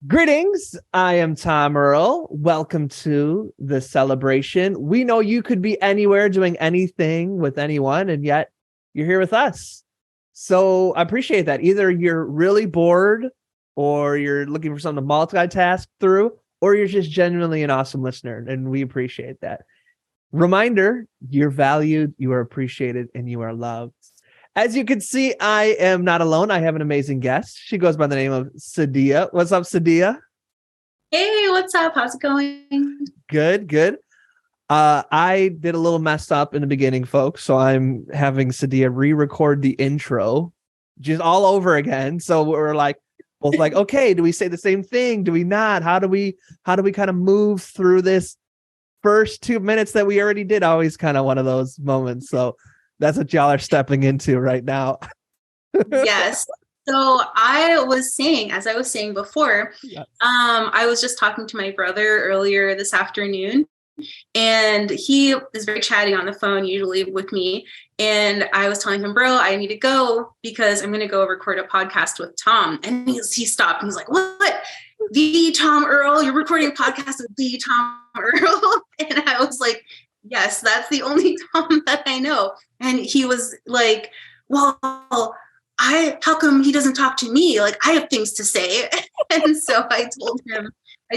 Greetings. I am Tom Earl. Welcome to the celebration. We know you could be anywhere doing anything with anyone, and yet you're here with us. So I appreciate that. Either you're really bored, or you're looking for something to multitask through, or you're just genuinely an awesome listener, and we appreciate that. Reminder, you're valued, you are appreciated, and you are loved. As you can see, I am not alone. I have an amazing guest. She goes by the name of Sadiya. What's up, Sadiya? Hey, what's up? How's it going? Good. I did a little messed up in the beginning, folks, so I'm having Sadiya re-record the intro just all over again. So we're both like, okay, do we say the same thing? Do we not? How do we kind of move through this first 2 minutes that we already did? Always kind of one of those moments. So that's what y'all are stepping into right now. Yes. So I was saying, as I was saying before, Yes. I was just talking to my brother earlier this afternoon, and he is very chatty on the phone usually with me. And I was telling him, bro, I need to go because I'm going to go record a podcast with Tom. And he stopped and he's like, what? The Tom Earl? You're recording a podcast with the Tom Earl? And I was like, yes, that's the only Tom that I know. And he was like, well, how come he doesn't talk to me? Like, I have things to say. And so I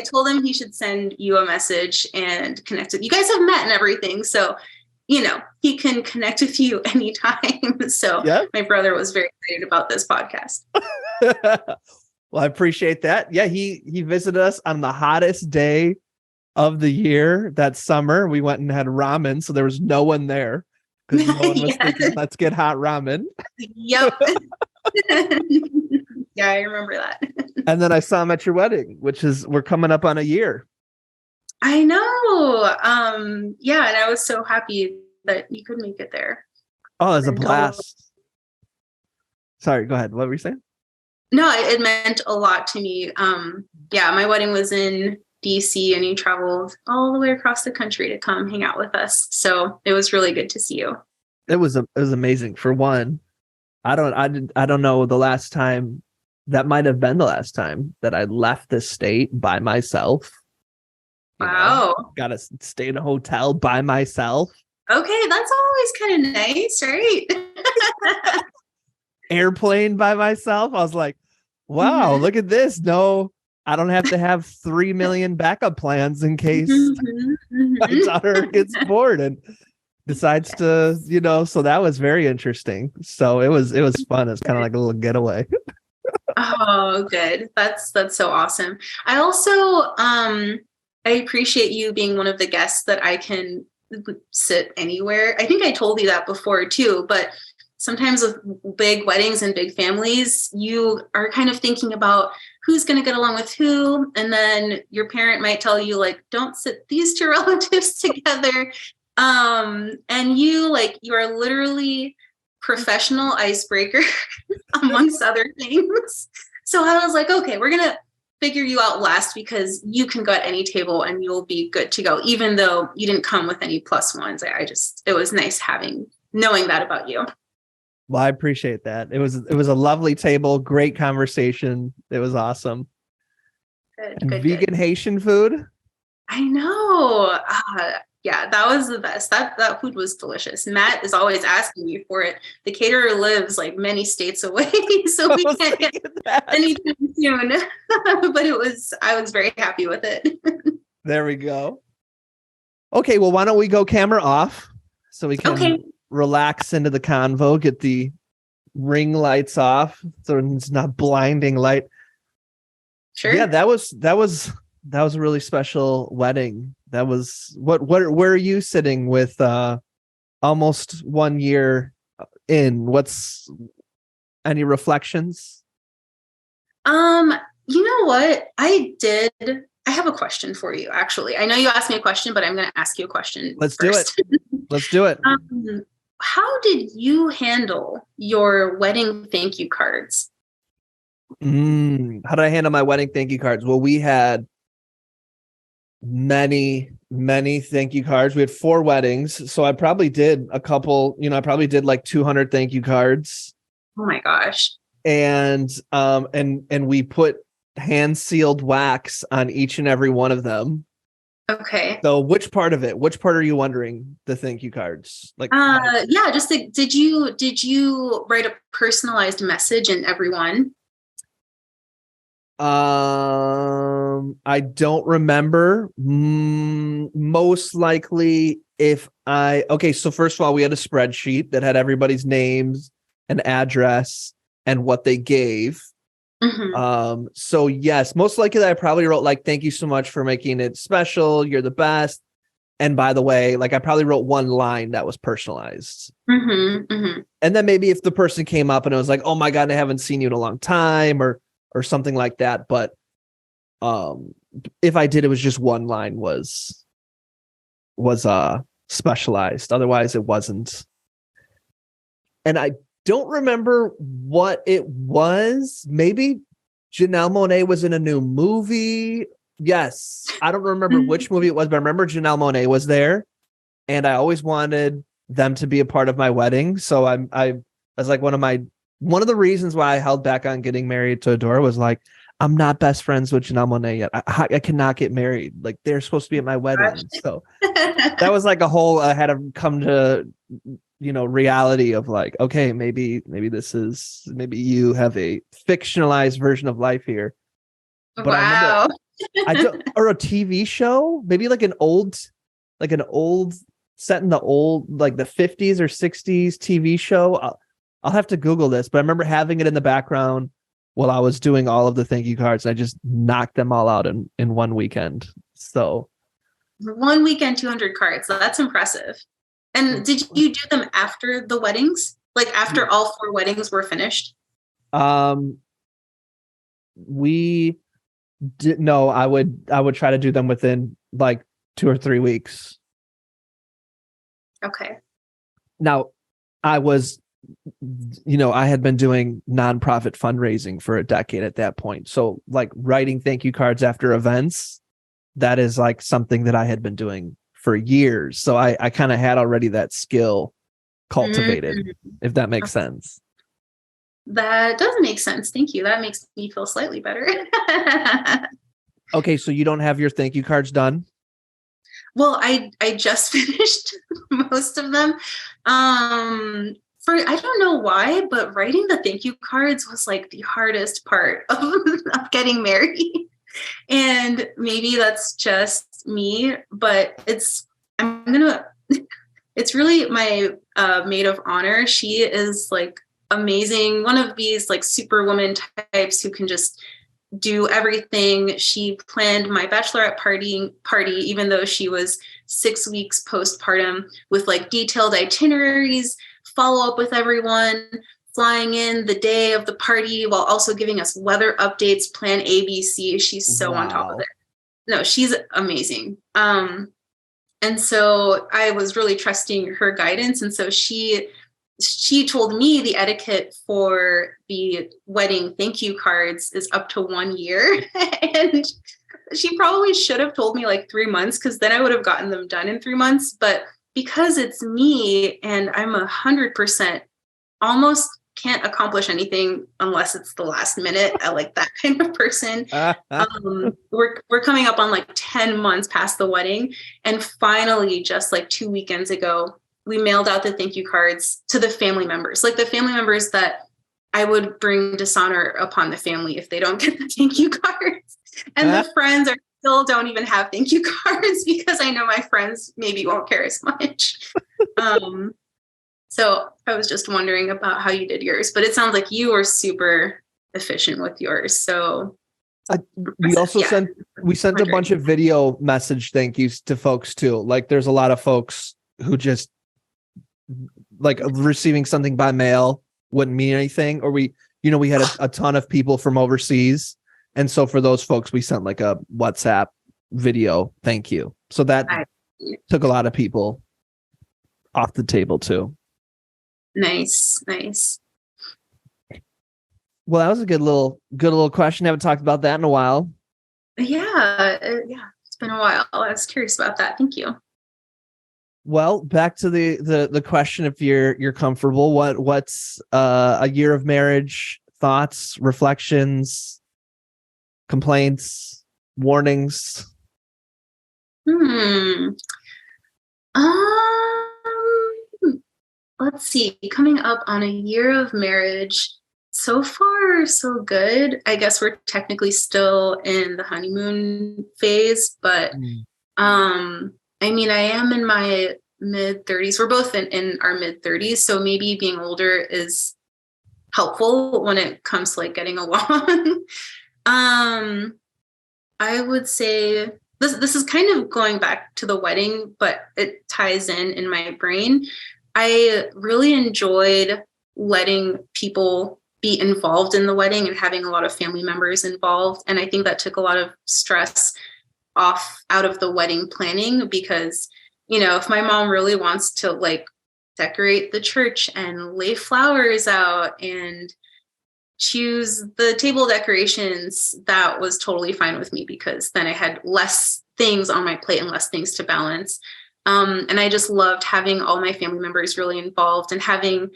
told him he should send you a message and connect with you. Guys have met and everything. So, he can connect with you anytime. So yeah. My brother was very excited about this podcast. Well, I appreciate that. Yeah, he visited us on the hottest day of the year that summer. We went and had ramen, so there was no one there because no one was thinking, let's get hot ramen. Yep. Yeah, I remember that. And then I saw him at your wedding, we're coming up on a year. I know. Yeah, and I was so happy that you could make it there. Oh, it was a blast. Sorry, go ahead. What were you saying? No, it meant a lot to me. Yeah, my wedding was in DC, and you traveled all the way across the country to come hang out with us. So it was really good to see you. It was amazing. For one, I don't know the last time. That might have been the last time that I left the state by myself. Wow. Got to stay in a hotel by myself. Okay, that's always kind of nice, right? Airplane by myself. I was like, wow, Look at this. No, I don't have to have 3 million backup plans in case my daughter gets bored and decides to, so that was very interesting. So it was fun. It's kind of like a little getaway. Oh, good. That's so awesome. I also, I appreciate you being one of the guests that I can sit anywhere. I think I told you that before too, but sometimes with big weddings and big families, you are kind of thinking about who's going to get along with who. And then your parent might tell you, like, don't sit these two relatives together. And you are literally professional icebreaker amongst other things. So I was like, okay, we're going to figure you out last because you can go at any table and you'll be good to go, even though you didn't come with any plus ones. It was nice knowing that about you. Well, I appreciate that. It was a lovely table, great conversation. It was awesome. Good, vegan Haitian food. I know. Yeah, that was the best. That food was delicious. Matt is always asking me for it. The caterer lives like many states away, so we can't get anytime soon. But I was very happy with it. There we go. Okay, well, why don't we go camera off so we can relax into the convo, get the ring lights off so it's not blinding light. Sure. Yeah, that was a really special wedding. That was where are you sitting with almost 1 year in? What's any reflections? You know what? I have a question for you, actually. I know you asked me a question, but I'm going to ask you a question. Let's first. Let's do it. How did you handle your wedding thank you cards? How did I handle my wedding thank you cards? Well, we had many thank you cards. We had 4 weddings, so I probably did a couple. I probably did like 200 thank you cards. Oh my gosh! And we put hand sealed wax on each and every one of them. Okay. So which part of it? Which part are you wondering? The thank you cards, like yeah, just did you write a personalized message in every one? I don't remember. Most likely so first of all, we had a spreadsheet that had everybody's names and address and what they gave. Mm-hmm. So yes, most likely I probably wrote like, thank you so much for making it special. You're the best. And by the way, like I probably wrote one line that was personalized. Mm-hmm. Mm-hmm. And then maybe if the person came up and it was like, oh my God, I haven't seen you in a long time or something like that. But if I did, it was just one line was specialized. Otherwise it wasn't. And I don't remember what it was. Maybe Janelle Monáe was in a new movie. Yes. I don't remember which movie it was, but I remember Janelle Monáe was there. And I always wanted them to be a part of my wedding. So I was like one of the reasons why I held back on getting married to Adora was like, I'm not best friends with Janelle Monáe yet. I cannot get married. Like they're supposed to be at my wedding. So that was like a whole, I had to come to, reality of like, okay, maybe maybe you have a fictionalized version of life here. But wow. I don't, or a TV show, maybe like an old set in the old, like the 50s or 60s TV show. I'll have to Google this, but I remember having it in the background while I was doing all of the thank you cards. I just knocked them all out in one weekend. So 1 weekend, 200 cards. That's impressive. And did you do them after the weddings? Like after all 4 weddings were finished? We did. No, I would try to do them within like 2 or 3 weeks. Okay. Now I was, I had been doing nonprofit fundraising for a decade at that point. So like writing thank you cards after events, that is like something that I had been doing for years. So I kind of had already that skill cultivated, if that makes sense. That does make sense. Thank you. That makes me feel slightly better. Okay, so you don't have your thank you cards done? Well, I just finished most of them. I don't know why, but writing the thank you cards was like the hardest part of getting married. And maybe that's just me, but it's really my maid of honor. She is like amazing. One of these like superwoman types who can just do everything. She planned my bachelorette party, even though she was 6 weeks postpartum, with like detailed itineraries, follow up with everyone, flying in the day of the party while also giving us weather updates, plan ABC. She's so on top of it. No, she's amazing. And so I was really trusting her guidance. And so she told me the etiquette for the wedding thank you cards is up to 1 year. And she probably should have told me like 3 months, because then I would have gotten them done in 3 months. But because it's me and I'm 100% almost can't accomplish anything unless it's the last minute. I like that kind of person. We're coming up on like 10 months past the wedding. And finally, just like 2 weekends ago, we mailed out the thank you cards to the family members, like the family members that I would bring dishonor upon the family if they don't get the thank you cards. And the friends still don't even have thank you cards, because I know my friends maybe won't care as much. So I was just wondering about how you did yours, but it sounds like you were super efficient with yours. So we also sent a bunch of video message thank yous to folks too. Like there's a lot of folks who just like receiving something by mail wouldn't mean anything, or we had a ton of people from overseas. And so for those folks, we sent like a WhatsApp video thank you. So that took a lot of people off the table too. Nice. Well, that was a good little question. I haven't talked about that in a while. Yeah, it's been a while. I was curious about that. Thank you. Well, back to the question, if you're comfortable, what's a year of marriage thoughts, reflections, complaints, warnings? Um, let's see. Coming up on a year of marriage, so far so good. I guess we're technically still in the honeymoon phase, but I mean, I am in my mid 30s. We're both in our mid 30s, so maybe being older is helpful when it comes to like getting along. I would say this is kind of going back to the wedding, but it ties in my brain. I really enjoyed letting people be involved in the wedding and having a lot of family members involved. And I think that took a lot of stress out of the wedding planning, because, you know, if my mom really wants to like decorate the church and lay flowers out and choose the table decorations, that was totally fine with me, because then I had less things on my plate and less things to balance. And I just loved having all my family members really involved and having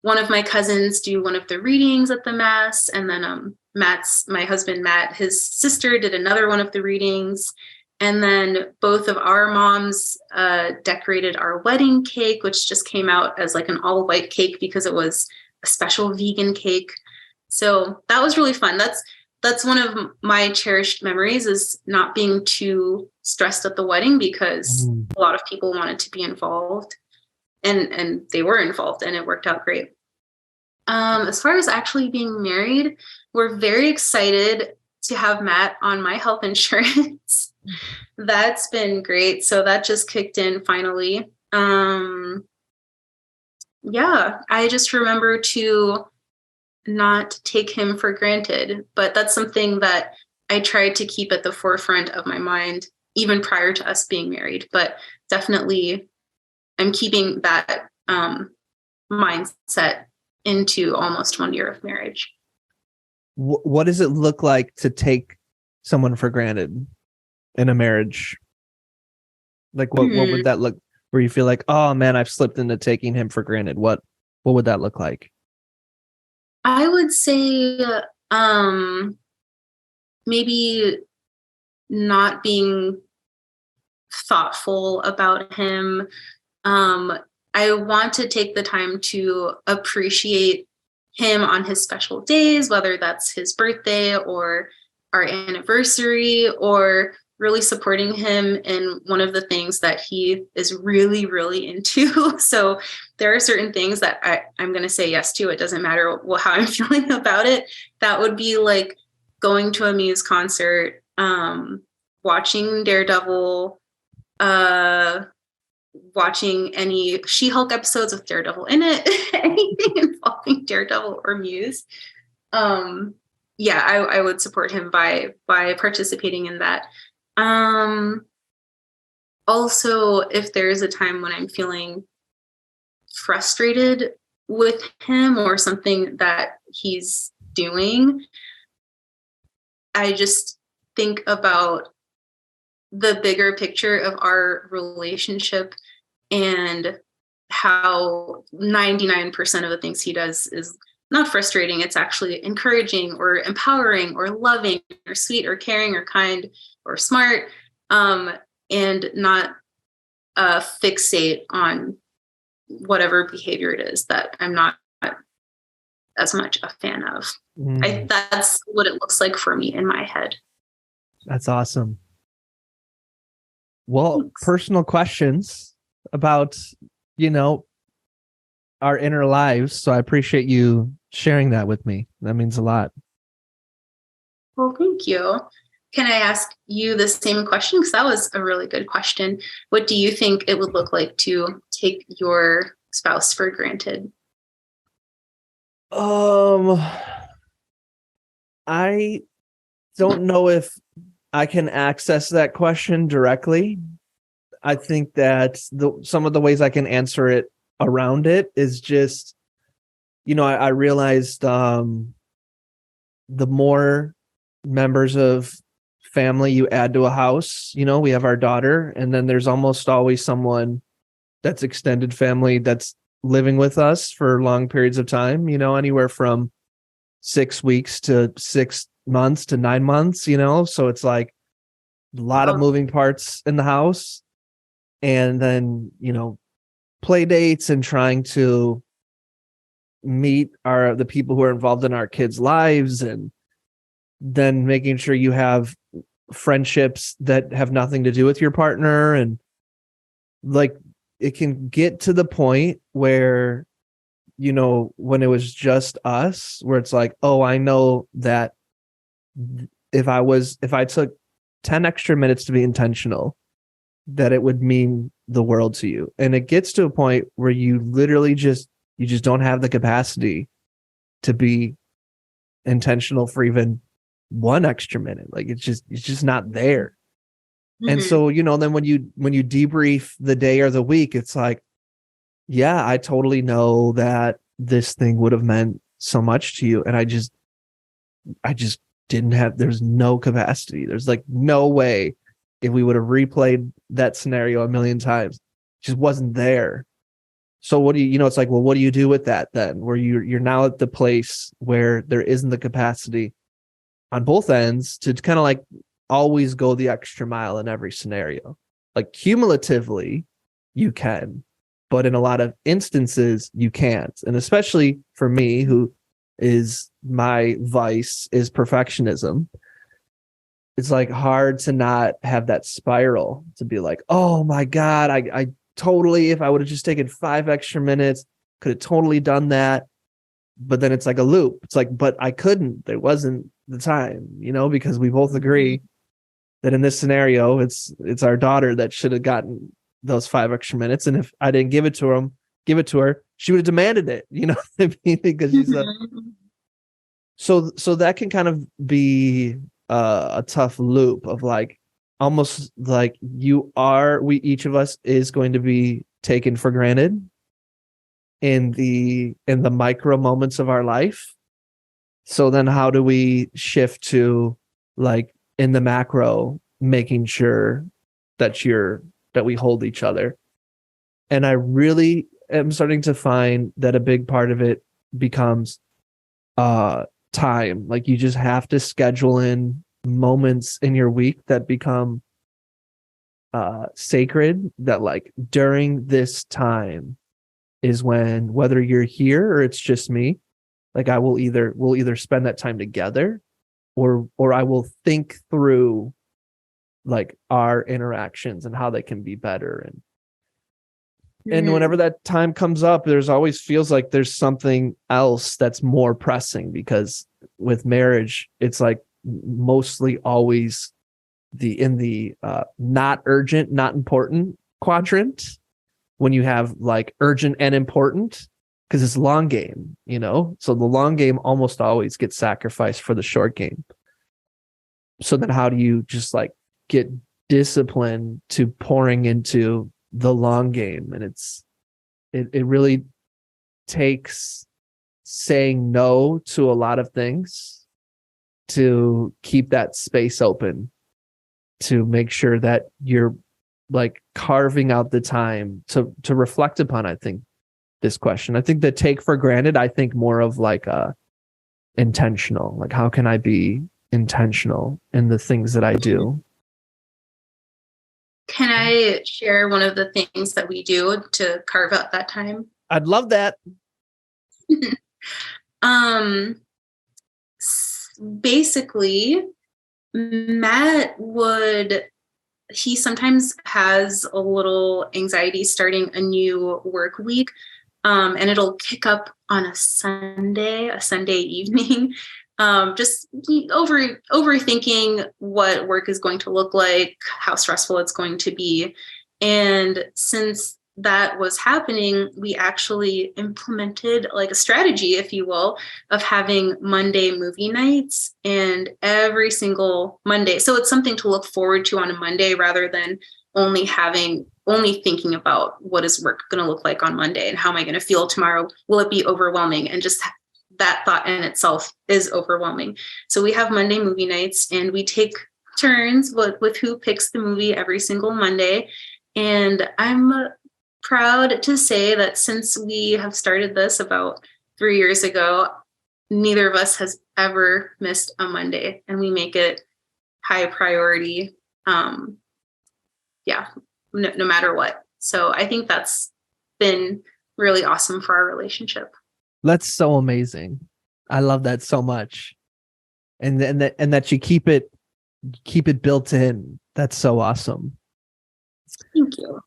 one of my cousins do one of the readings at the mass. And then my husband, Matt, his sister did another one of the readings. And then both of our moms decorated our wedding cake, which just came out as like an all white cake because it was a special vegan cake. So that was really fun. That's one of my cherished memories, is not being too stressed at the wedding, because a lot of people wanted to be involved, and they were involved, and it worked out great. As far as actually being married, we're very excited to have Matt on my health insurance. That's been great. So that just kicked in finally. Yeah, I just remember to not take him for granted, but that's something that I tried to keep at the forefront of my mind even prior to us being married. But definitely I'm keeping that mindset into almost 1 year of marriage. What does it look like to take someone for granted in a marriage? Like what would that look, where you feel like, oh man, I've slipped into taking him for granted? What would that look like? I would say maybe not being thoughtful about him. I want to take the time to appreciate him on his special days, whether that's his birthday or our anniversary, or really supporting him in one of the things that he is really, really into. So there are certain things that I'm going to say yes to. It doesn't matter how I'm feeling about it. That would be like going to a Muse concert, watching Daredevil, watching any She-Hulk episodes with Daredevil in it, anything involving Daredevil or Muse. Yeah, I would support him by participating in that. Also, if there is a time when I'm feeling frustrated with him or something that he's doing, I just think about the bigger picture of our relationship and how 99% of the things he does is not frustrating. It's actually encouraging or empowering or loving or sweet or caring or kind or smart, and not fixate on whatever behavior it is that I'm not as much a fan of. That's what it looks like for me in my head. That's awesome. Well, thanks. Personal questions about, our inner lives. So I appreciate you sharing that with me. That means a lot. Well, thank you. Can I ask you the same question? Because that was a really good question. What do you think it would look like to take your spouse for granted? I don't know if I can access that question directly. I think that some of the ways I can answer it around it is just, I realized the more members of family you add to a house, we have our daughter, and then there's almost always someone that's extended family that's living with us for long periods of time, anywhere from 6 weeks to 6 months to 9 months, so it's like a lot of moving parts in the house. And then, play dates and trying to meet the people who are involved in our kids' lives, and then making sure you have friendships that have nothing to do with your partner. And like, it can get to the point where, when it was just us, where it's like, oh, I know that if I took 10 extra minutes to be intentional, that it would mean the world to you. And it gets to a point where you literally just don't have the capacity to be intentional for even one extra minute. Like, it's just not there. Mm-hmm. And so, then when you debrief the day or the week, it's like, yeah, I totally know that this thing would have meant so much to you. And I just didn't have, there's no capacity. There's like no way, if we would have replayed that scenario a million times, it just wasn't there. So what do it's like, well, what do you do with that then? Where you're now at the place where there isn't the capacity on both ends to kind of like always go the extra mile in every scenario. Like, cumulatively, you can, but in a lot of instances you can't. And especially for me, who is my vice is perfectionism, it's like hard to not have that spiral to be like, oh my God, I totally, if I would have just taken 5 extra minutes, could have totally done that. But then it's like a loop. It's like, but I couldn't, there wasn't the time, because we both agree that in this scenario, it's our daughter that should have gotten those 5 extra minutes. And if I didn't give it to her, she would have demanded it, because she's so that can kind of be a tough loop of like, almost like each of us is going to be taken for granted in the micro moments of our life. So then how do we shift to like in the macro, making sure that we hold each other? And I really am starting to find that a big part of it becomes time. Like, you just have to schedule in moments in your week that become sacred, that like during this time is when, whether you're here or it's just me, like we'll either spend that time together, or I will think through like our interactions and how they can be better. And whenever that time comes up, there's always feels like there's something else that's more pressing, because with marriage, it's like mostly always in the not urgent, not important quadrant, when you have like urgent and important, because it's long game, so the long game almost always gets sacrificed for the short game. So then how do you just like get discipline to pouring into the long game? And it really takes saying no to a lot of things to keep that space open, to make sure that you're like carving out the time to reflect upon, I think, this question. I think the take for granted, I think more of like intentional, like how can I be intentional in the things that I do? Can I share one of the things that we do to carve out that time? I'd love that. Basically, Matt he sometimes has a little anxiety starting a new work week. And it'll kick up on a Sunday evening. Just overthinking what work is going to look like, how stressful it's going to be. And since that was happening, we actually implemented like a strategy, if you will, of having Monday movie nights, and every single Monday. So it's something to look forward to on a Monday, rather than only thinking about what is work going to look like on Monday and how am I going to feel tomorrow? Will it be overwhelming? And just that thought in itself is overwhelming. So we have Monday movie nights, and we take turns with who picks the movie every single Monday. And I'm proud to say that since we have started this about 3 years ago, neither of us has ever missed a Monday, and we make it high priority. Yeah, no matter what. So I think that's been really awesome for our relationship. That's so amazing. I love that so much. And that you keep it built in. That's so awesome. Thank you.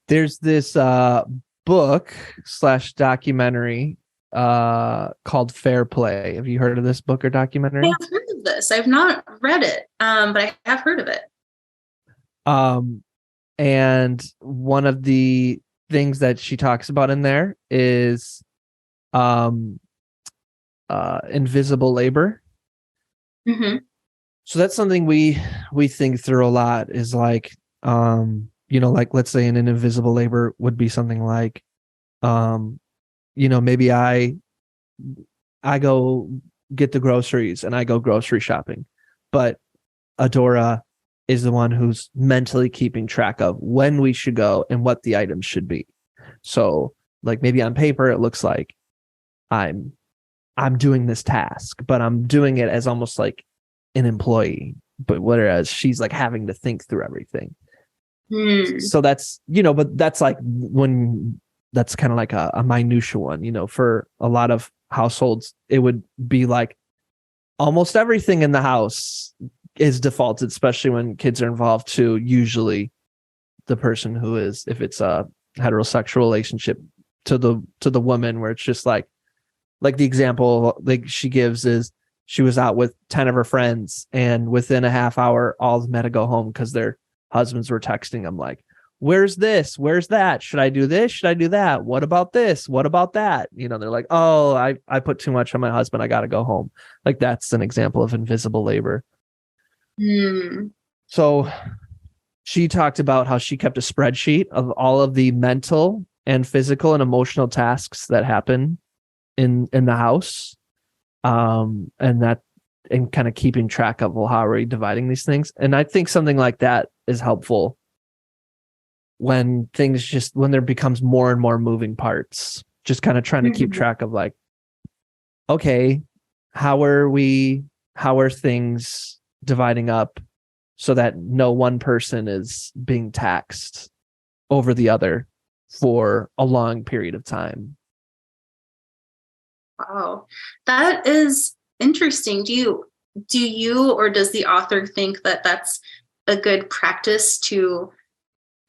There's this book / documentary called Fair Play. Have you heard of this book or documentary? I've heard of this. I've not read it, but I have heard of it. And one of the things that she talks about in there is invisible labor. Mm-hmm. So that's something we think through a lot, is like, like, let's say an invisible labor would be something like, maybe I go get the groceries and I go grocery shopping, but Adora is the one who's mentally keeping track of when we should go and what the items should be. So like maybe on paper, it looks like I'm doing this task, but I'm doing it as almost like an employee, but whereas she's like having to think through everything. So that's, but that's like when that's kind of like a minutia one, for a lot of households, it would be like almost everything in the house is defaulted, especially when kids are involved, to usually the person who is, if it's a heterosexual relationship, to the woman, where it's just like the example like she gives is she was out with 10 of her friends, and within a half hour, all of them had to go home because their husbands were texting them like, where's this? Where's that? Should I do this? Should I do that? What about this? What about that? They're like, oh, I put too much on my husband. I got to go home. Like, that's an example of invisible labor. So she talked about how she kept a spreadsheet of all of the mental and physical and emotional tasks that happen in the house. And kind of keeping track of, well, how are we dividing these things? And I think something like that is helpful when there becomes more and more moving parts, just kind of trying to keep track of like, okay, how are things dividing up so that no one person is being taxed over the other for a long period of time. Wow, that is interesting. Do you or does the author think that that's a good practice to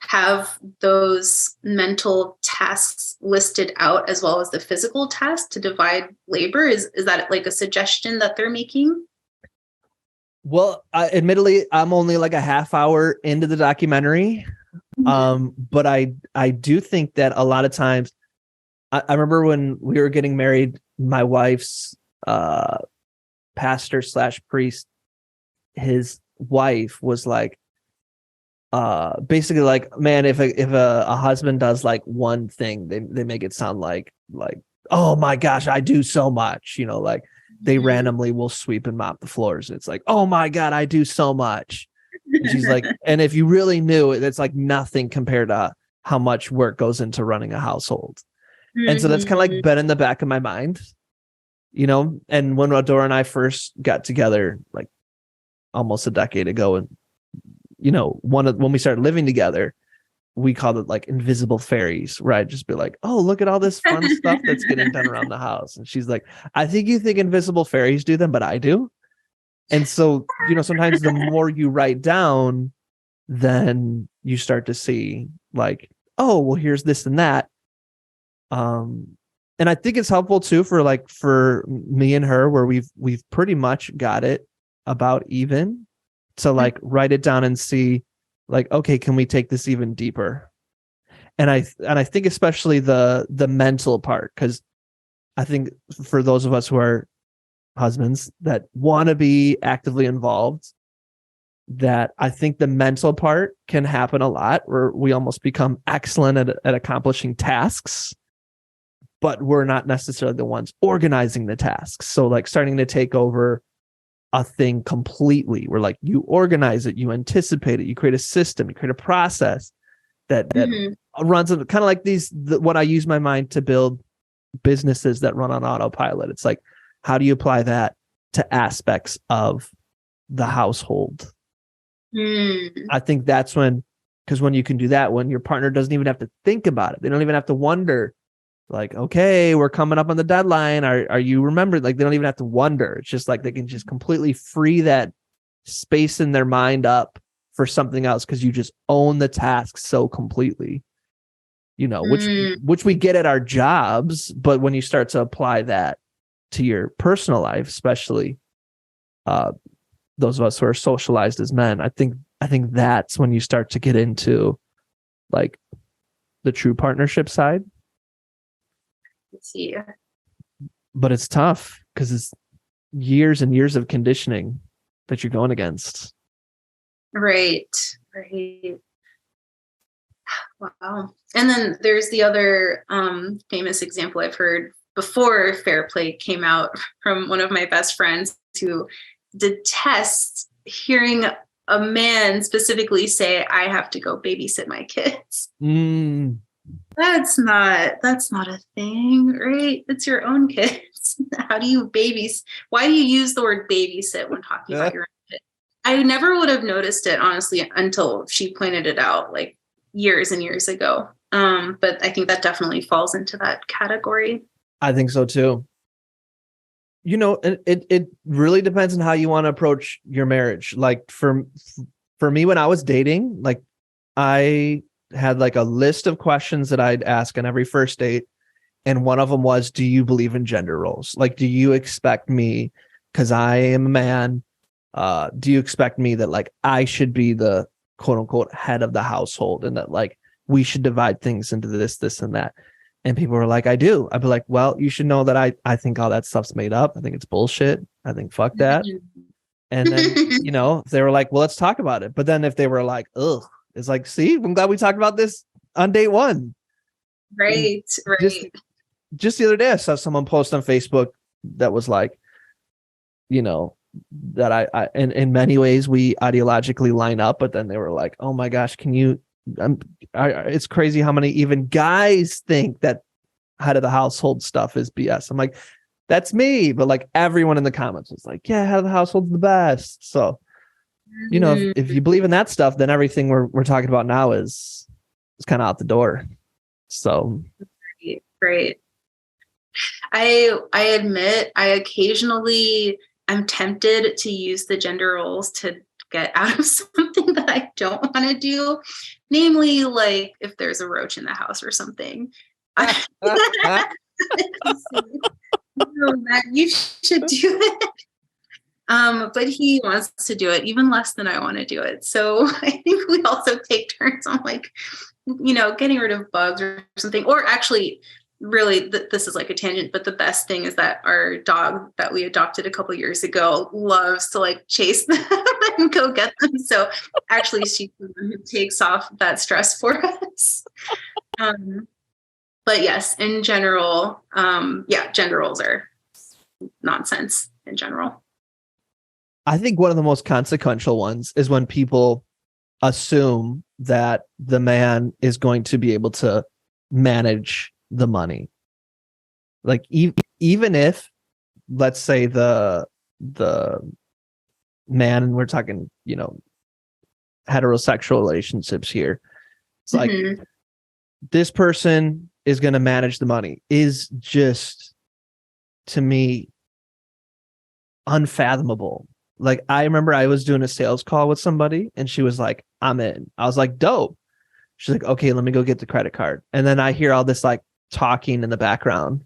have those mental tasks listed out as well as the physical tasks to divide labor? Is that like a suggestion that they're making? Well, admittedly, I'm only like a half hour into the documentary. But I do think that a lot of times, I remember when we were getting married, my wife's pastor / priest, his wife was like, basically like, man, if a husband does like one thing, they make it sound like, oh my gosh, I do so much, like they randomly will sweep and mop the floors. It's like, oh my God, I do so much. And she's like, and if you really knew it, it's like nothing compared to how much work goes into running a household. And so that's kind of like been in the back of my mind, and when Adora and I first got together, like almost a decade ago, and when we started living together, we called it like invisible fairies, where I'd just be like, oh, look at all this fun stuff that's getting done around the house. And she's like, I think you think invisible fairies do them, but I do. And so, sometimes the more you write down, then you start to see like, oh, well, here's this and that. And I think it's helpful too for me and her, where we've pretty much got it about even, to like write it down and see like, okay, can we take this even deeper? And I think especially the mental part, because I think for those of us who are husbands that want to be actively involved, that I think the mental part can happen a lot, where we almost become excellent at accomplishing tasks, but we're not necessarily the ones organizing the tasks. So like starting to take over a thing completely, where like you organize it, you anticipate it, you create a system, you create a process that runs kind of like what I use my mind to build businesses that run on autopilot. It's like, how do you apply that to aspects of the household. Mm. I think that's because when you can do that, when your partner doesn't even have to think about it, they don't even have to wonder, like, okay, we're coming up on the deadline. Are you remembered? Like, they don't even have to wonder. It's just like they can just completely free that space in their mind up for something else because you just own the task so completely. Which we get at our jobs, but when you start to apply that to your personal life, especially those of us who are socialized as men, I think that's when you start to get into like the true partnership side. Let's see. But it's tough because it's years and years of conditioning that you're going against. Right. Wow. And then there's the other famous example I've heard before Fair Play came out from one of my best friends who detests hearing a man specifically say, I have to go babysit my kids. That's not a thing, right? It's your own kids. How do you why do you use the word babysit when talking about your own kids? I never would have noticed it, honestly, until she pointed it out like years and years ago. But I think that definitely falls into that category. I think so too. It really depends on how you want to approach your marriage. Like for me, when I was dating, like I had like a list of questions that I'd ask on every first date. And one of them was, do you believe in gender roles? Like, do you expect me, because I am a man, do you expect me that like I should be the quote unquote head of the household and that like we should divide things into this and that? And people were like, I do. I'd be like, well, you should know that I think all that stuff's made up. I think it's bullshit. I think fuck that. And then, they were like, well, let's talk about it. But then if they were like, ugh, it's like, see, I'm glad we talked about this on date one. Right. Just the other day, I saw someone post on Facebook that was like, that I in many ways we ideologically line up, but then they were like, oh my gosh, it's crazy how many even guys think that head of the household stuff is BS. I'm like, that's me. But like everyone in the comments was like, yeah, head of the household's the best. So, if you believe in that stuff, then everything we're talking about now is kind of out the door. So great. I admit I occasionally am tempted to use the gender roles to get out of something that I don't want to do. Namely, like if there's a roach in the house or something. You should do it. But he wants to do it even less than I want to do it. So I think we also take turns on like, getting rid of bugs or something. Or actually, really, this is like a tangent, but the best thing is that our dog that we adopted a couple years ago loves to like chase them and go get them. So actually, she's the one who takes off that stress for us. But yes, in general, gender roles are nonsense in general. I think one of the most consequential ones is when people assume that the man is going to be able to manage the money. Like even if, let's say the man, and we're talking, heterosexual relationships here. It's like this person is going to manage the money is just, to me, unfathomable. Like I remember I was doing a sales call with somebody and she was like, I'm in. I was like, dope. She's like, okay, let me go get the credit card. And then I hear all this like talking in the background.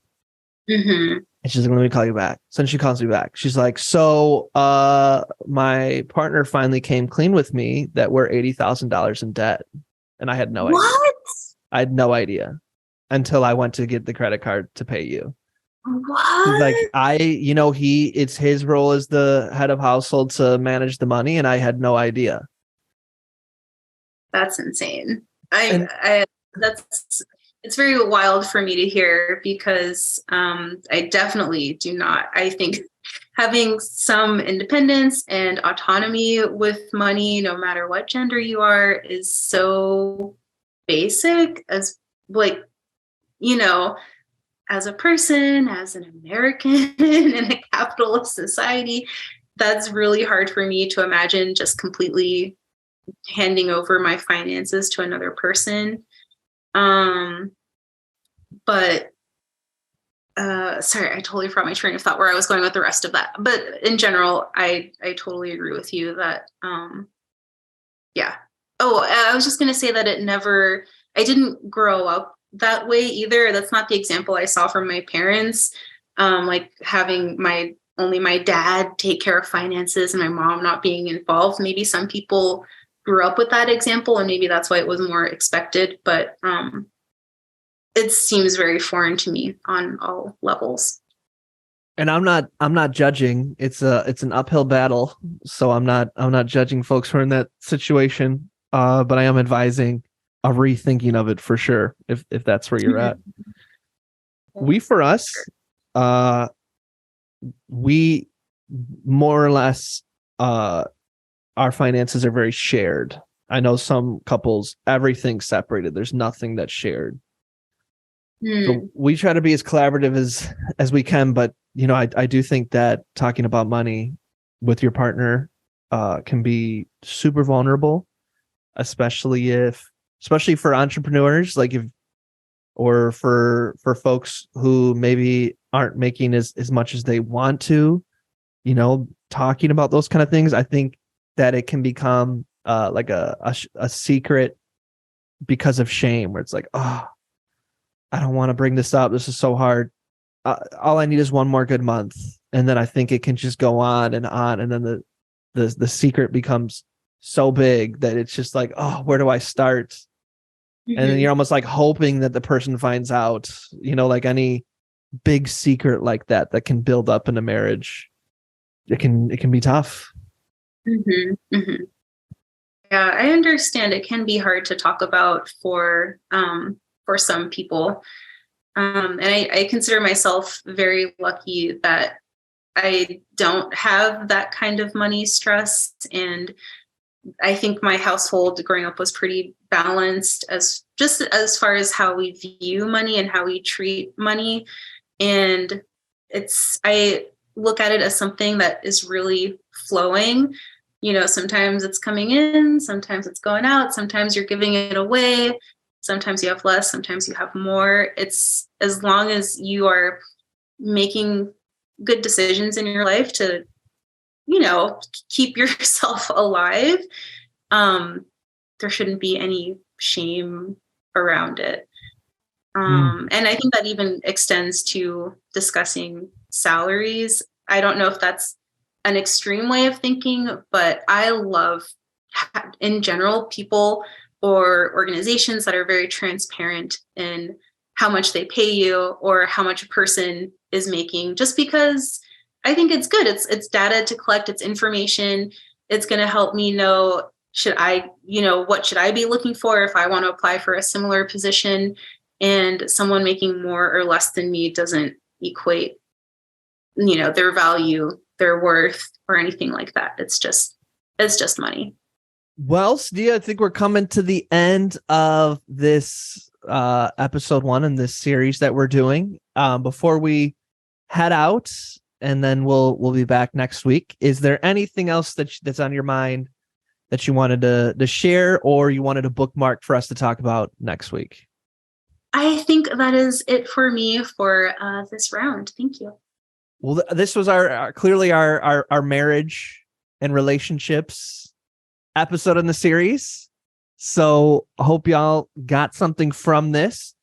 And she's like, let me call you back. So then she calls me back. She's like, so my partner finally came clean with me that we're $80,000 in debt. And I had no idea. What? I had no idea until I went to get the credit card to pay you. What? Like it's his role as the head of household to manage the money, and I had no idea. That's insane. It's very wild for me to hear because I definitely do not. I think having some independence and autonomy with money, no matter what gender you are, is so basic as like, as a person, as an American in a capitalist society, that's really hard for me to imagine, just completely handing over my finances to another person. But sorry, I totally forgot my train of thought where I was going with the rest of that. But in general, I totally agree with you that, yeah. Oh, I was just going to say that I didn't grow up that way either. That's not the example I saw from my parents. Like having only my dad take care of finances and my mom not being involved. Maybe some people grew up with that example and maybe that's why it was more expected. But, it seems very foreign to me on all levels. And I'm not judging. It's an uphill battle. So I'm not judging folks who are in that situation. But I am advising a rethinking of it for sure, if that's where you're at. For us, we more or less, our finances are very shared. I know some couples, everything's separated. There's nothing that's shared. So we try to be as collaborative as we can, but I do think that talking about money with your partner can be super vulnerable, especially for entrepreneurs, or for folks who maybe aren't making as much as they want to. Talking about those kind of things, I think that it can become like a secret because of shame, where it's like, oh, I don't want to bring this up. This is so hard. All I need is one more good month. And then I think it can just go on. And then the secret becomes so big that it's just like, oh, where do I start? Mm-hmm. And then you're almost like hoping that the person finds out, like any big secret like that can build up in a marriage. It can be tough. Mm-hmm. Mm-hmm. Yeah, I understand. It can be hard to talk about for some people. And I consider myself very lucky that I don't have that kind of money stress. And I think my household growing up was pretty balanced as far as how we view money and how we treat money. And I look at it as something that is really flowing. Sometimes it's coming in, sometimes it's going out, sometimes you're giving it away. Sometimes you have less, sometimes you have more. It's as long as you are making good decisions in your life to, keep yourself alive, there shouldn't be any shame around it. And I think that even extends to discussing salaries. I don't know if that's an extreme way of thinking, but I love, in general, people or organizations that are very transparent in how much they pay you or how much a person is making, just because I think it's good. It's data to collect, it's information. It's going to help me know, what should I be looking for if I want to apply for a similar position, and someone making more or less than me doesn't equate, their value, their worth, or anything like that. It's just money. Well, Sadiya, I think we're coming to the end of this episode 1 in this series that we're doing. Before we head out, and then we'll be back next week, is there anything else that's on your mind that you wanted to share, or you wanted a bookmark for us to talk about next week? I think that is it for me for this round. Thank you. Well, this was clearly our marriage and relationships episode in the series. So I hope y'all got something from this.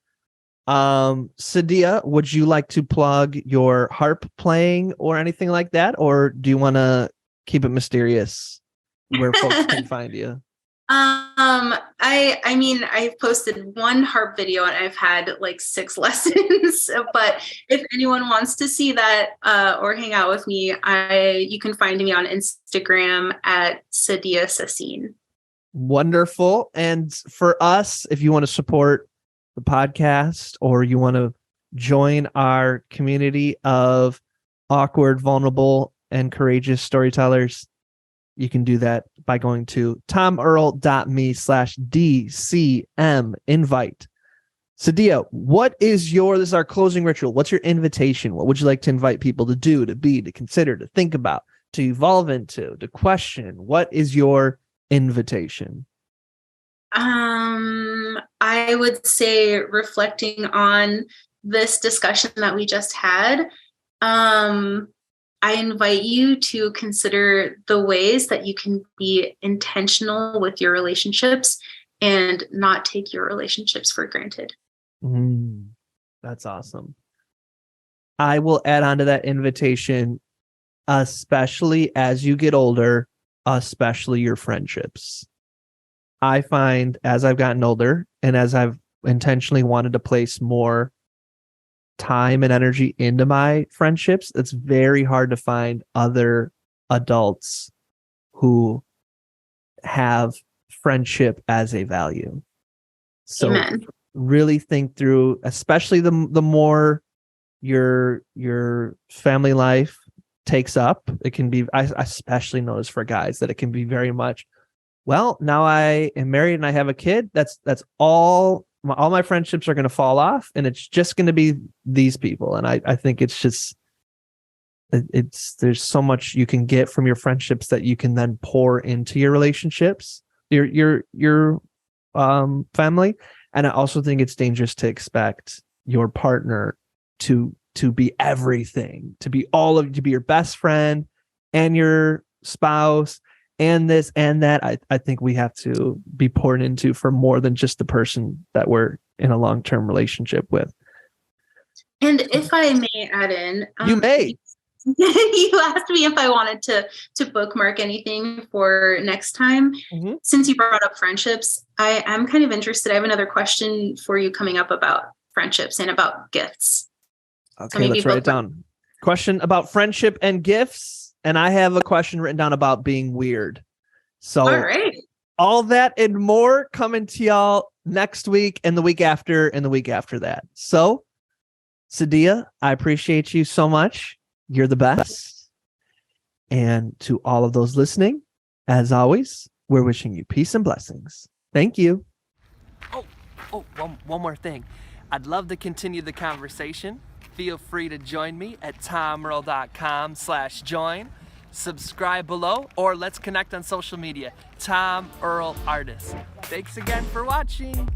Sadiya, would you like to plug your harp playing or anything like that? Or do you want to keep it mysterious where folks can find you? I mean, I've posted one harp video and I've had like 6 lessons, but if anyone wants to see that, or hang out with me, you can find me on Instagram at Sadiya Sassine. Wonderful. And for us, if you want to support the podcast or you want to join our community of awkward, vulnerable, and courageous storytellers, you can do that by going to tomearl.me/DCM invite. Sadiya, this is our closing ritual. What's your invitation? What would you like to invite people to do, to be, to consider, to think about, to evolve into, to question? What is your invitation? I would say, reflecting on this discussion that we just had, I invite you to consider the ways that you can be intentional with your relationships and not take your relationships for granted. That's awesome. I will add on to that invitation, especially as you get older, especially your friendships. I find as I've gotten older and as I've intentionally wanted to place more time and energy into my friendships, it's very hard to find other adults who have friendship as a value. So Amen. Really think through, especially the more your family life takes up. It can be, I especially notice for guys that it can be very much, well, now I am married and I have a kid. That's all my friendships are going to fall off, and it's just going to be these people. And I think it's just, there's so much you can get from your friendships that you can then pour into your relationships, your family. And I also think it's dangerous to expect your partner to be everything, to be your best friend and your spouse and this and that. I think we have to be poured into for more than just the person that we're in a long-term relationship with. And if I may add in, you may. You asked me if I wanted to bookmark anything for next time. Mm-hmm. Since you brought up friendships, I am kind of interested. I have another question for you coming up about friendships and about gifts. Okay, let's write it down. Question about friendship and gifts. And I have a question written down about being weird. So all right. All that and more coming to y'all next week and the week after and the week after that. So, Sadiya, I appreciate you so much. You're the best. And to all of those listening, as always, we're wishing you peace and blessings. Thank you. One more thing. I'd love to continue the conversation. Feel free to join me at tomearl.com/join. Subscribe below, or let's connect on social media. Tom Earl Artist. Thanks again for watching.